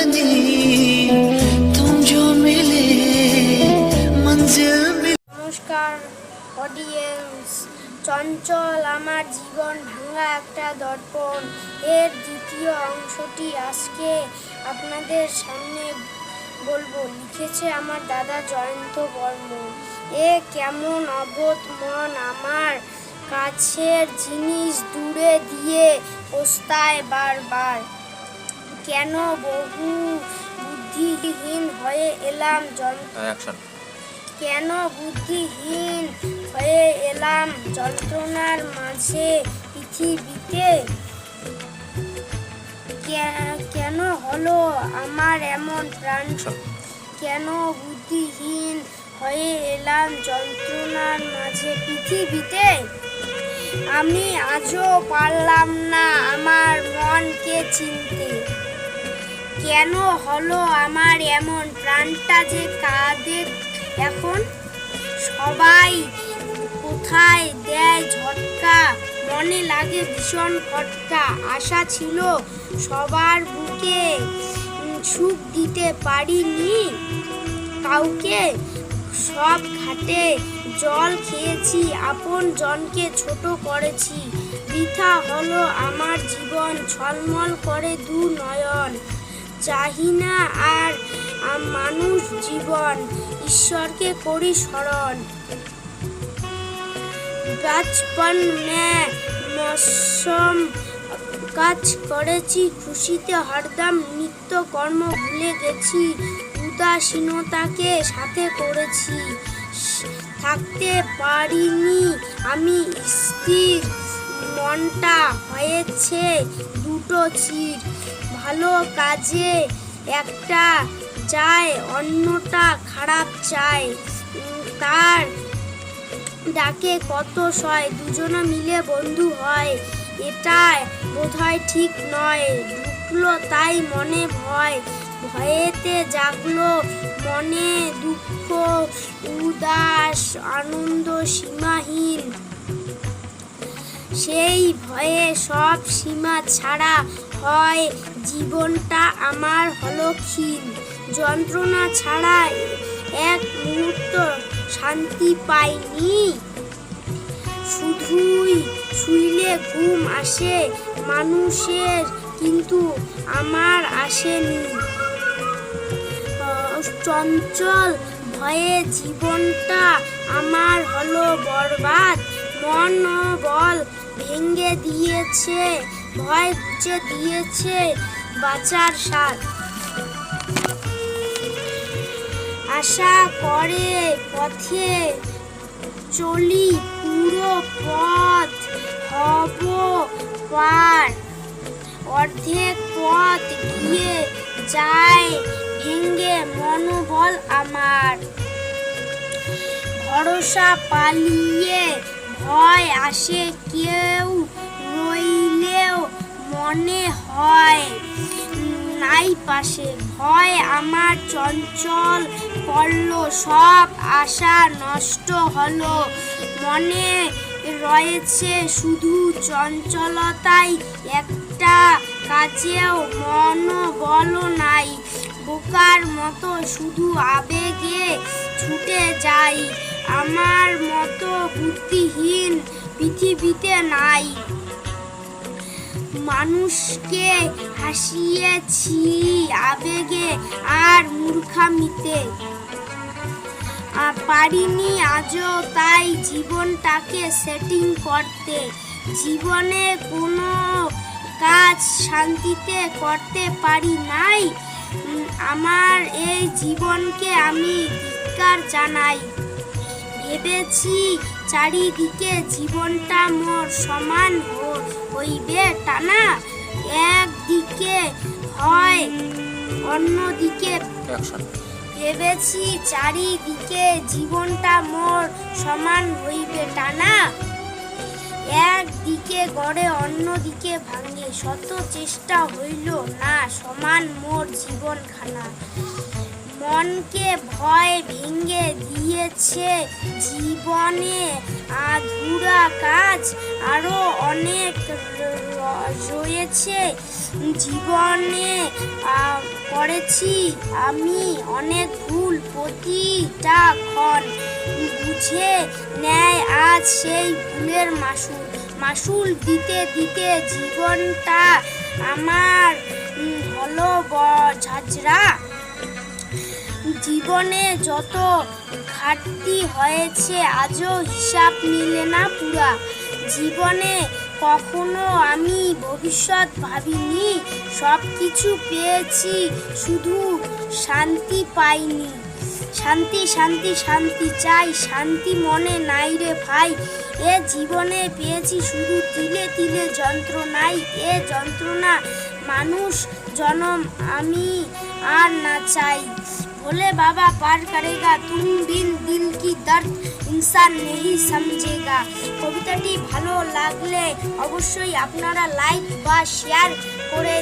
बनी तुम जो मिले मंजिल मिली। নমস্কার অডিয়েন্স, চঞ্চল আমার জীবন ভাঙা একটা দর্পণ এর দ্বিতীয় অংশটি আজকে আপনাদের সামনে বলবো। লিখেছে আমার দাদা জয়ন্ত বর্মন। এ কেমন অবোধ মন আমার কাছের জিনিস দূরে দিয়ে পস্তায় বারবার। কেন বহু বুদ্ধিহীন হয়ে এলাম যন্ত্রণার মাঝে পৃথিবীতে। কেন হলো আমার এমন প্রাণ, কেন বুদ্ধিহীন হয়ে এলাম যন্ত্রণার মাঝে পৃথিবীতে। আমি আজও পারলাম না আমার মনকে চিনতে। কেন হলো আমার এমন, প্রাণটা যে কাঁদে এখন। সবাই কোথায় দেয় ঝটকা, মনে লাগে ভীষণ খটকা। আশা ছিল সবার বুকে, সুখ দিতে পারিনি কাউকে। সব ঘাটে জল খেয়েছি, আপন জনকে ছোট করেছি। বৃথা হলো আমার জীবন, ছলমল করে দু নয়ন। চাহি না আর মানুষ জীবন, ঈশ্বরকে করি স্মরণ। বাচপন মে মৌসম কাজ করেছি, খুশিতে হরদম নিত্য কর্ম ভুলে গেছি। উদাসীনতাকে সাথে করেছি, থাকতে পারিনি আমি স্থির। মনটা হয়েছে দুটো চির, ভালো কাজে একটা যায়, অন্যটা খারাপ চায়। তার ডাকে কত সয়, দুজনে মিলে বন্ধু হয়। এটা বোধহয় ঠিক নয়, ঢুকলো তাই মনে ভয়। ভয়েতে জাগলো মনে দুঃখ, উদাস আনন্দ সীমাহীন। সেই ভয়ে সব সীমা ছাড়া হয় জীবনটা আমার হলো ক্ষীণ। যন্ত্রণা ছাড়া এক মুহূর্ত শান্তি পাইনি। শুধুই শুইলে ঘুম আসে মানুষের, কিন্তু আমার আসেনি। চঞ্চল ভয়ে জীবনটা আমার হলো বরবাদ। মন বল ভেঙে দিয়েছে, ভয় ঘুচে দিয়েছে বাঁচার স্বাদ। আশা করে পথে চলি, পুরো পথ হব পার। অর্ধেক পথ গিয়ে যায় ভেঙে মনোবল আমার। ভরসা পালিয়ে ভয় আসে, কেউ রইলেও মনে হয় নাই পাশে। ভয় আমার চঞ্চল করলো, সব আশা নষ্ট হলো। মনে রয়েছে শুধু চঞ্চলতাই, একটা কাজেও মনোবল নাই। বোকার মতো শুধু আবেগে ছুটে যাই, আমার মতো বুদ্ধিহীন পৃথিবীতে নাই। মানুষকে হাসিয়েছি আবেগে আর মূর্খামিতে। পারিনি আজও তাই জীবনটাকে সেটিং করতে। জীবনে কোনো কাজ শান্তিতে করতে পারি নাই। আমার এই জীবনকে আমি ধিক্কার জানাই। ভেবেছি চারিদিকে জীবনটা মোর সমান হইবে টানা। একদিকে হয় অন্যদিকে। ভেবেছি চারিদিকে জীবনটা মোর সমান হইবে টানা। একদিকে গড়ে অন্যদিকে ভাঙে, শত চেষ্টা হইল না সমান মোর জীবনখানা। মনকে ভয় ভেঙে দিয়েছে। জীবনে আধুরা কাজ আরো অনেক রয়েছে। জীবনে করেছি আমি অনেক ভুল, প্রতিটা ক্ষণ বুঝে নেয় আজ সেই ভুলের মাসুল দিতে দিতে জীবনটা আমার হলো ঝাঁঝরা। জীবনে যত ঘাটতি হয়েছে আজও হিসাব মিলে না পুরা। জীবনে কখনো আমি ভবিষ্যৎ ভাবিনি, সব কিছু পেয়েছি শুধু শান্তি পাইনি। শান্তি শান্তি শান্তি চাই, শান্তি মনে নাই রে ভাই। এ জীবনে পেয়েছি শুধু তিলে তিলে যন্ত্রণাই। এ যন্ত্রণা মানুষ জনম আমি আর না চাই। ভোলে বাবা পার করেগা, তুম বিন দিল কি দর্দ ইনসান নেহি সমঝেগা। কবিতাটি ভালো লাগলে অবশ্যই আপনারা লাইক বা শেয়ার করে